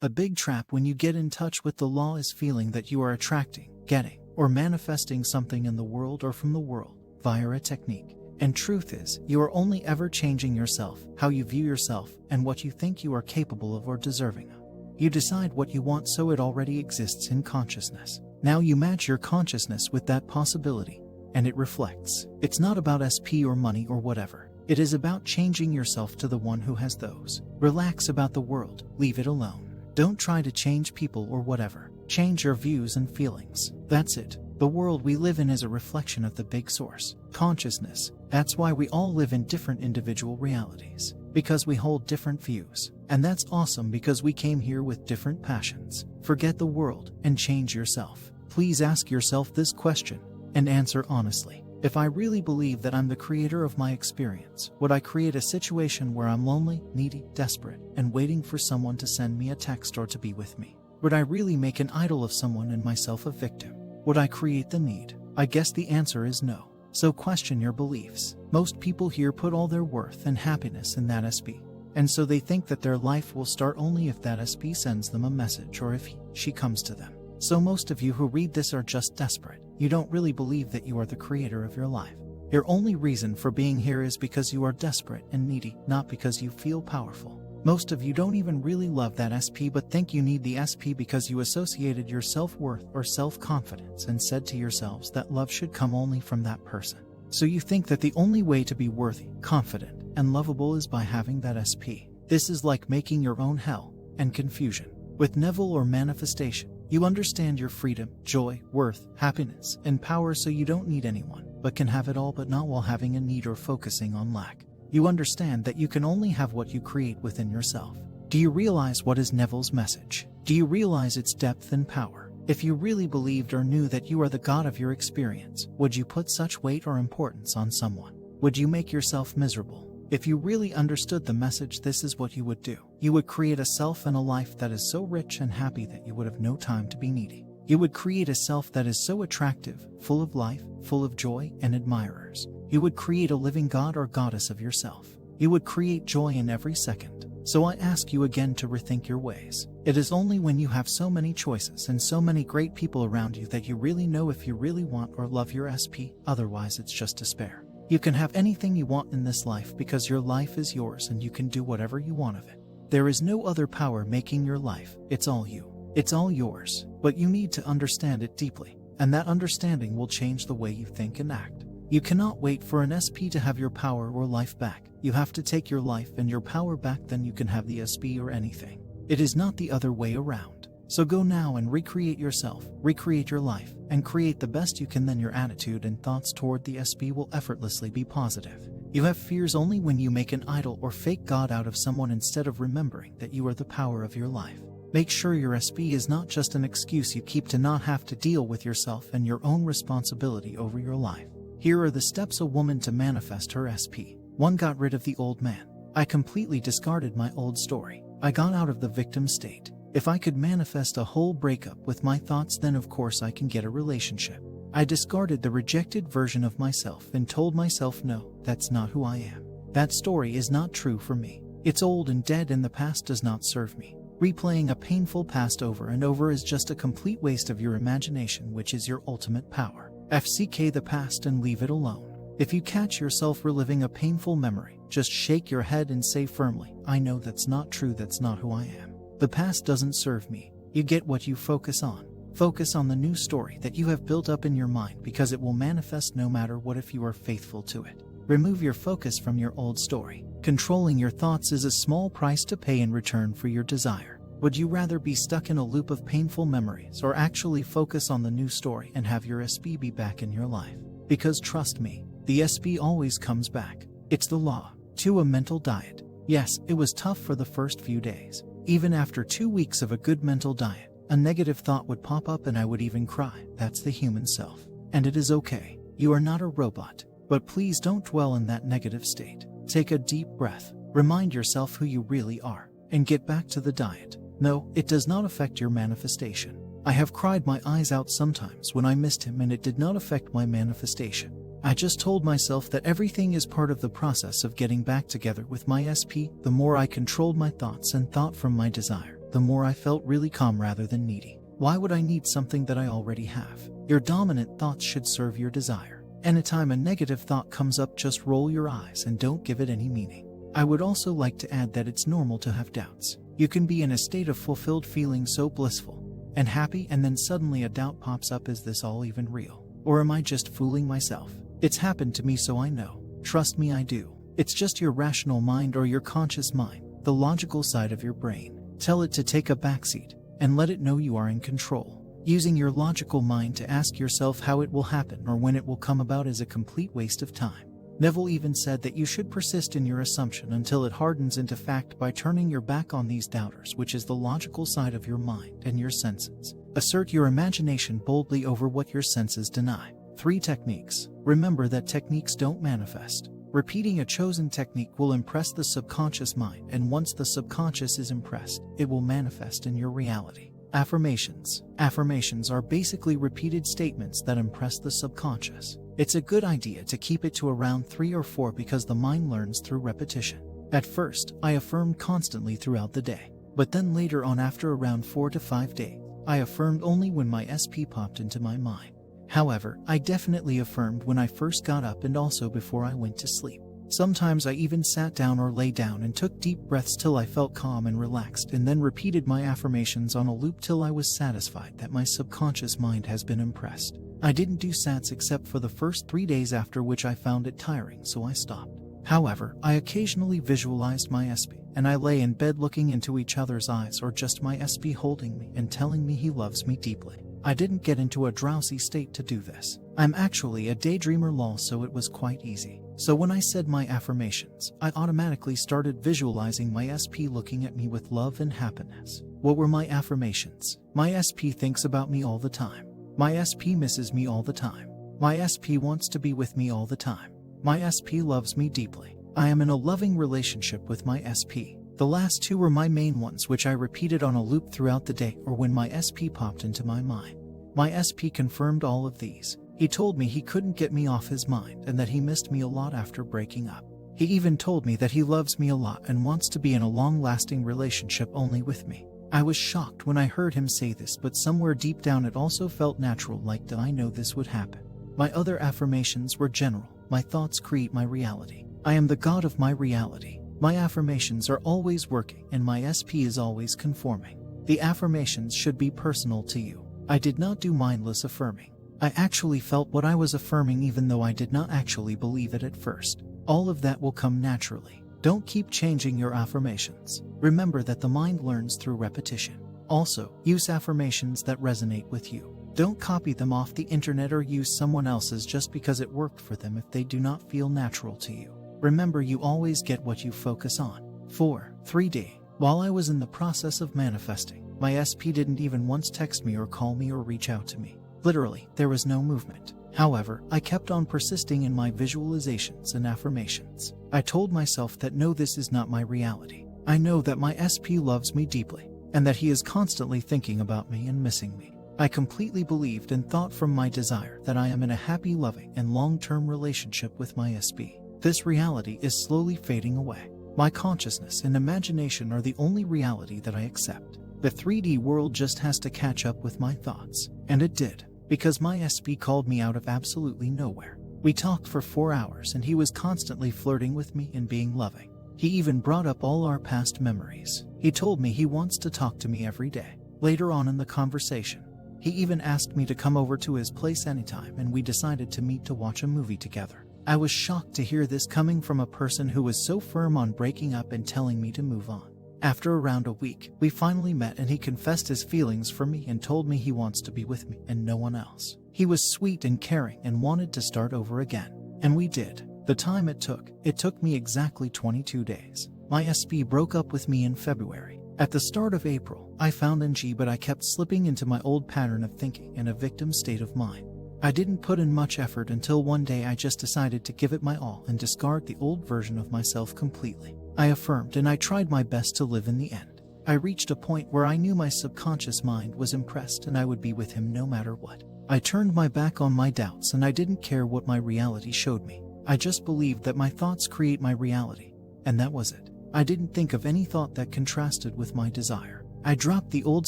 A big trap when you get in touch with the law is feeling that you are attracting, getting, or manifesting something in the world or from the world via a technique. And truth is, you are only ever changing yourself, how you view yourself, and what you think you are capable of or deserving of. You decide what you want, so it already exists in consciousness. Now you match your consciousness with that possibility, and it reflects. It's not about SP or money or whatever. It is about changing yourself to the one who has those. Relax about the world, leave it alone. Don't try to change people or whatever. Change your views and feelings. That's it. The world we live in is a reflection of the big source, consciousness. That's why we all live in different individual realities, because we hold different views. And that's awesome, because we came here with different passions. Forget the world and change yourself. Please ask yourself this question and answer honestly. If I really believe that I'm the creator of my experience, would I create a situation where I'm lonely, needy, desperate, and waiting for someone to send me a text or to be with me? Would I really make an idol of someone and myself a victim? Would I create the need? I guess the answer is no. So question your beliefs. Most people here put all their worth and happiness in that SP. And so they think that their life will start only if that SP sends them a message or if she comes to them. So most of you who read this are just desperate. You don't really believe that you are the creator of your life. Your only reason for being here is because you are desperate and needy, not because you feel powerful. Most of you don't even really love that SP, but think you need the SP because you associated your self-worth or self-confidence and said to yourselves that love should come only from that person. So you think that the only way to be worthy, confident, and lovable is by having that SP. This is like making your own hell and confusion. With Neville or manifestation, you understand your freedom, joy, worth, happiness, and power, so you don't need anyone, but can have it all, but not while having a need or focusing on lack. You understand that you can only have what you create within yourself. Do you realize what is Neville's message? Do you realize its depth and power? If you really believed or knew that you are the god of your experience, would you put such weight or importance on someone? Would you make yourself miserable? If you really understood the message, this is what you would do. You would create a self and a life that is so rich and happy that you would have no time to be needy. You would create a self that is so attractive, full of life, full of joy and admirers. You would create a living god or goddess of yourself. You would create joy in every second. So I ask you again to rethink your ways. It is only when you have so many choices and so many great people around you that you really know if you really want or love your SP. Otherwise, it's just despair. You can have anything you want in this life because your life is yours and you can do whatever you want of it. There is no other power making your life. It's all you. It's all yours. But you need to understand it deeply, and that understanding will change the way you think and act. You cannot wait for an SP to have your power or life back. You have to take your life and your power back, then you can have the SP or anything. It is not the other way around. So go now and recreate yourself, recreate your life, and create the best you can. Then your attitude and thoughts toward the SP will effortlessly be positive. You have fears only when you make an idol or fake god out of someone instead of remembering that you are the power of your life. Make sure your SP is not just an excuse you keep to not have to deal with yourself and your own responsibility over your life. Here are the steps a woman to manifest her SP. 1. Got rid of the old man. I completely discarded my old story. I got out of the victim state. If I could manifest a whole breakup with my thoughts, then of course I can get a relationship. I discarded the rejected version of myself and told myself, no, that's not who I am. That story is not true for me. It's old and dead, and the past does not serve me. Replaying a painful past over and over is just a complete waste of your imagination, which is your ultimate power. FCK the past and leave it alone. If you catch yourself reliving a painful memory, just shake your head and say firmly, I know that's not true, that's not who I am. The past doesn't serve me. You get what you focus on. Focus on the new story that you have built up in your mind, because it will manifest no matter what if you are faithful to it. Remove your focus from your old story. Controlling your thoughts is a small price to pay in return for your desire. Would you rather be stuck in a loop of painful memories or actually focus on the new story and have your SP be back in your life? Because trust me, the SP always comes back. It's the law. 2. A mental diet. Yes, it was tough for the first few days. Even after 2 weeks of a good mental diet, a negative thought would pop up and I would even cry. That's the human self. And it is okay. You are not a robot. But please don't dwell in that negative state. Take a deep breath. Remind yourself who you really are. And get back to the diet. No, it does not affect your manifestation. I have cried my eyes out sometimes when I missed him, and it did not affect my manifestation. I just told myself that everything is part of the process of getting back together with my SP. The more I controlled my thoughts and thought from my desire, the more I felt really calm rather than needy. Why would I need something that I already have? Your dominant thoughts should serve your desire. Anytime a negative thought comes up, just roll your eyes and don't give it any meaning. I would also like to add that it's normal to have doubts. You can be in a state of fulfilled feeling so blissful and happy, and then suddenly a doubt pops up. Is this all even real? Or am I just fooling myself? It's happened to me, so I know. Trust me, I do. It's just your rational mind or your conscious mind, the logical side of your brain. Tell it to take a backseat and let it know you are in control. Using your logical mind to ask yourself how it will happen or when it will come about is a complete waste of time. Neville even said that you should persist in your assumption until it hardens into fact by turning your back on these doubters, which is the logical side of your mind and your senses. Assert your imagination boldly over what your senses deny. 3 techniques. Remember that techniques don't manifest. Repeating a chosen technique will impress the subconscious mind, and once the subconscious is impressed, it will manifest in your reality. Affirmations. Affirmations are basically repeated statements that impress the subconscious. It's a good idea to keep it to around 3 or 4 because the mind learns through repetition. At first, I affirmed constantly throughout the day, but then later on, after around 4 to 5 days, I affirmed only when my SP popped into my mind. However, I definitely affirmed when I first got up and also before I went to sleep. Sometimes I even sat down or lay down and took deep breaths till I felt calm and relaxed, and then repeated my affirmations on a loop till I was satisfied that my subconscious mind has been impressed. I didn't do SATs except for the first 3 days, after which I found it tiring, so I stopped. However, I occasionally visualized my SP, and I lay in bed looking into each other's eyes, or just my SP holding me and telling me he loves me deeply. I didn't get into a drowsy state to do this. I'm actually a daydreamer lol, so it was quite easy. So when I said my affirmations, I automatically started visualizing my SP looking at me with love and happiness. What were my affirmations? My SP thinks about me all the time. My SP misses me all the time. My SP wants to be with me all the time. My SP loves me deeply. I am in a loving relationship with my SP. The last 2 were my main ones, which I repeated on a loop throughout the day or when my SP popped into my mind. My SP confirmed all of these. He told me he couldn't get me off his mind and that he missed me a lot after breaking up. He even told me that he loves me a lot and wants to be in a long-lasting relationship only with me. I was shocked when I heard him say this, but somewhere deep down it also felt natural, like that I know this would happen. My other affirmations were general. My thoughts create my reality. I am the god of my reality. My affirmations are always working and my SP is always conforming. The affirmations should be personal to you. I did not do mindless affirming. I actually felt what I was affirming even though I did not actually believe it at first. All of that will come naturally. Don't keep changing your affirmations. Remember that the mind learns through repetition. Also, use affirmations that resonate with you. Don't copy them off the internet or use someone else's just because it worked for them if they do not feel natural to you. Remember, you always get what you focus on. 4. 3D. While I was in the process of manifesting, my SP didn't even once text me or call me or reach out to me. Literally, there was no movement. However, I kept on persisting in my visualizations and affirmations. I told myself that no, this is not my reality. I know that my SP loves me deeply, and that he is constantly thinking about me and missing me. I completely believed and thought from my desire that I am in a happy, loving, and long-term relationship with my SP. This reality is slowly fading away. My consciousness and imagination are the only reality that I accept. The 3D world just has to catch up with my thoughts, and it did. Because my SP called me out of absolutely nowhere. We talked for 4 hours and he was constantly flirting with me and being loving. He even brought up all our past memories. He told me he wants to talk to me every day. Later on in the conversation, he even asked me to come over to his place anytime, and we decided to meet to watch a movie together. I was shocked to hear this coming from a person who was so firm on breaking up and telling me to move on. After around a week, we finally met and he confessed his feelings for me and told me he wants to be with me and no one else. He was sweet and caring and wanted to start over again. And we did. The time it took me exactly 22 days. My SP broke up with me in February. At the start of April, I found NG, but I kept slipping into my old pattern of thinking and a victim state of mind. I didn't put in much effort until one day I just decided to give it my all and discard the old version of myself completely. I affirmed and I tried my best to live in the end. I reached a point where I knew my subconscious mind was impressed and I would be with him no matter what. I turned my back on my doubts and I didn't care what my reality showed me. I just believed that my thoughts create my reality, and that was it. I didn't think of any thought that contrasted with my desire. I dropped the old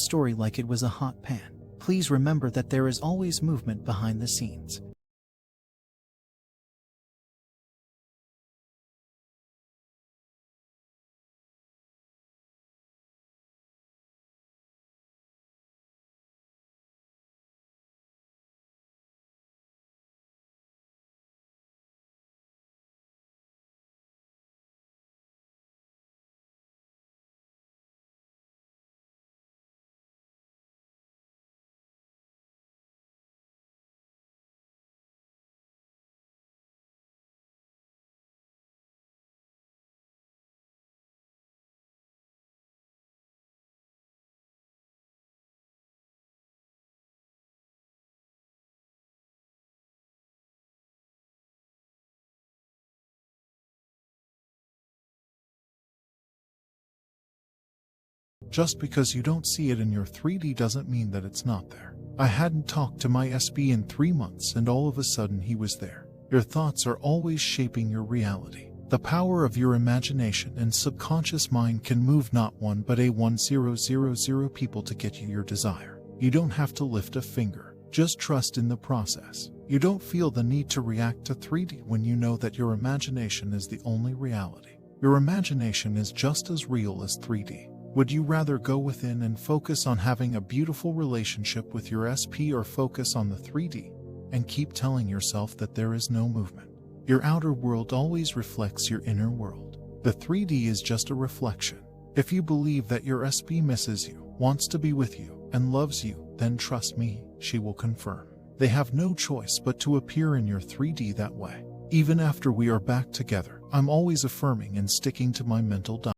story like it was a hot pan. Please remember that there is always movement behind the scenes. Just because you don't see it in your 3D doesn't mean that it's not there. I hadn't talked to my SB in 3 months and all of a sudden he was there. Your thoughts are always shaping your reality. The power of your imagination and subconscious mind can move not one but 1000 people to get you your desire. You don't have to lift a finger. Just trust in the process. You don't feel the need to react to 3D when you know that your imagination is the only reality. Your imagination is just as real as 3D. Would you rather go within and focus on having a beautiful relationship with your SP or focus on the 3D and keep telling yourself that there is no movement? Your outer world always reflects your inner world. The 3D is just a reflection. If you believe that your SP misses you, wants to be with you, and loves you, then trust me, she will confirm. They have no choice but to appear in your 3D that way. Even after we are back together, I'm always affirming and sticking to my mental diet.